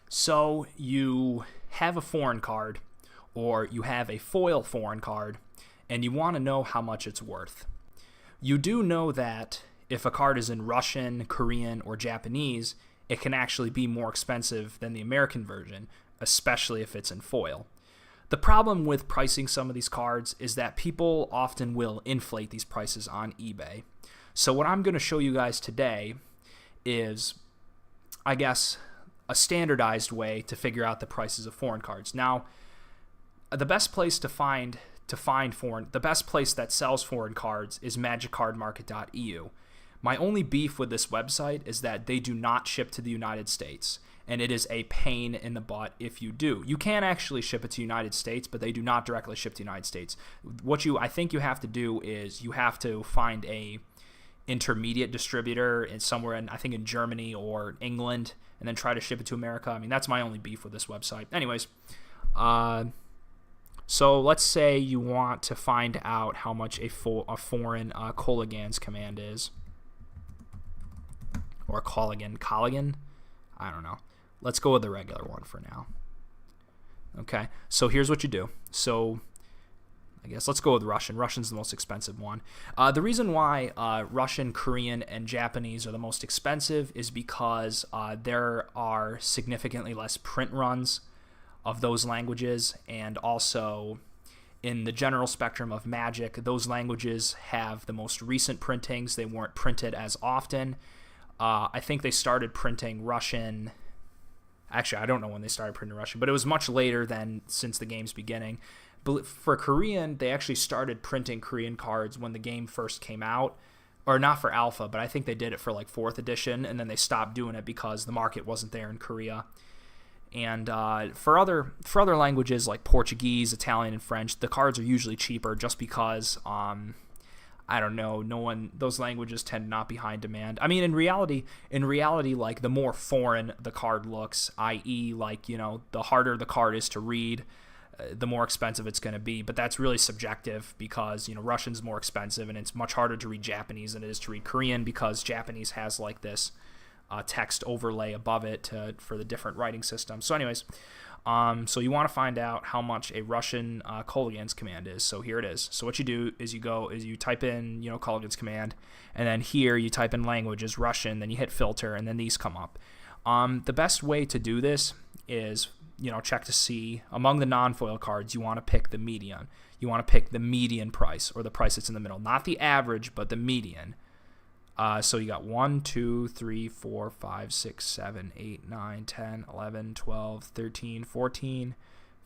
So you have a foreign card, or you have a foil foreign card, and you want to know how much it's worth. You do know that if a card is in Russian, Korean, or Japanese, it can actually be more expensive than the American version, especially if it's in foil. The problem with pricing some of these cards is that people often will inflate these prices on eBay. So what I'm going to show you guys today is, I guess, a standardized way to figure out the prices of foreign cards. Now, the best place to find the best place that sells foreign cards is magiccardmarket.eu. My only beef with this website is that they do not ship to the United States, and it is a pain in the butt if you do. You can actually ship it to the United States, but they do not directly ship to the United States. What I think you have to do is you have to find a intermediate distributor somewhere in, I think, in Germany or England, and then try to ship it to America. I mean, that's my only beef with this website. Anyways, so let's say you want to find out how much a foreign Colligan's command is. Or Colligan? I don't know. Let's go with the regular one for now. Okay, so here's what you do. So I guess let's go with Russian. Russian's the most expensive one. The reason why Russian, Korean, and Japanese are the most expensive is because there are significantly less print runs of those languages, and also in the general spectrum of Magic, those languages have the most recent printings. They weren't printed as often. I think they started printing Russian. Actually, I don't know when they started printing Russian, but it was much later than since the game's beginning. But for Korean, they actually started printing Korean cards when the game first came out, or not for Alpha, but I think they did it for like 4th edition, and then they stopped doing it because the market wasn't there in Korea. And for other languages like Portuguese, Italian, and French, the cards are usually cheaper just because I don't know, those languages tend to not be high in demand. I mean, in reality, like the more foreign the card looks, i.e., like, the harder the card is to read, the more expensive it's going to be. But that's really subjective because, Russian's more expensive, and it's much harder to read Japanese than it is to read Korean because Japanese has like this text overlay above it for the different writing systems. So anyways, so you want to find out how much a Russian Colligan's command is. So here it is. So what you do is you type in, Colligan's command, and then here you type in language as Russian, then you hit filter, and then these come up. The best way to do this is, check to see among the non-foil cards, you want to pick the median. You want to pick the median price, or the price that's in the middle. Not the average, but the median. So you got 1, 2, 3, 4, 5, 6, 7, 8, 9, 10, 11, 12, 13, 14,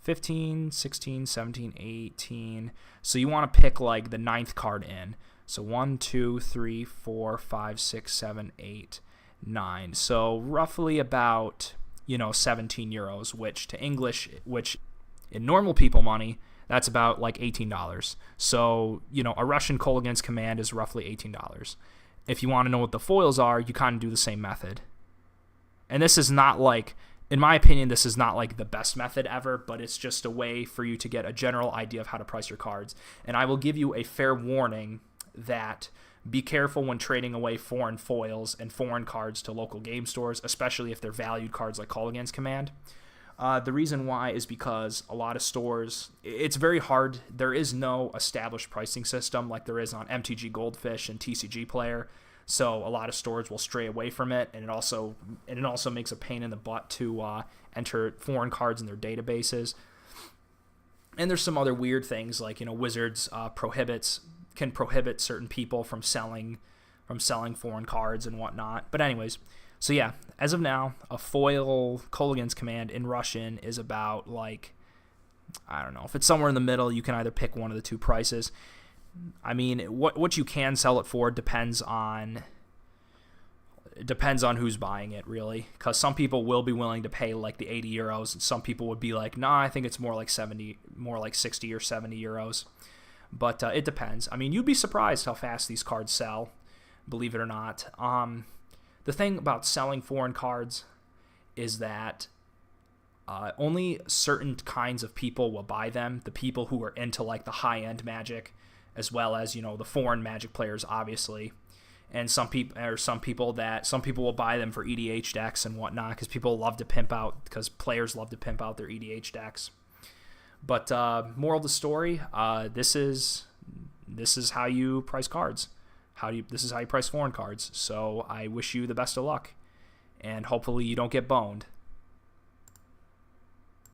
15, 16, 17, 18. So you want to pick like the 9th card in. So 1, 2, 3, 4, 5, 6, 7, 8, 9. So roughly about, 17 euros, which in normal people money, that's about like $18. So, a Russian Colligan's command is roughly $18. If you want to know what the foils are, you kind of do the same method. And this is not like, in my opinion, this is not like the best method ever, but it's just a way for you to get a general idea of how to price your cards. And I will give you a fair warning that be careful when trading away foreign foils and foreign cards to local game stores, especially if they're valued cards like Colligan's command. The reason why is because a lot of stores, it's very hard. There is no established pricing system like there is on MTG Goldfish and TCG Player. So a lot of stores will stray away from it, and it also makes a pain in the butt to enter foreign cards in their databases. And there's some other weird things like Wizards can prohibit certain people from selling foreign cards and whatnot. But anyways. So yeah, as of now, a foil Colligan's command in Russian is about like, I don't know, if it's somewhere in the middle, you can either pick one of the two prices. I mean, what you can sell it for depends on who's buying it, really, because some people will be willing to pay like the 80 euros, and some people would be like, nah, I think it's more like 60 or 70 euros. But it depends. I mean, you'd be surprised how fast these cards sell, believe it or not. The thing about selling foreign cards is that only certain kinds of people will buy them. The people who are into like the high-end Magic, as well as the foreign Magic players, obviously. And some people will buy them for EDH decks and whatnot because players love to pimp out their EDH decks. But moral of the story, this is how you price cards. This is how you price foreign cards. So I wish you the best of luck, and hopefully you don't get boned.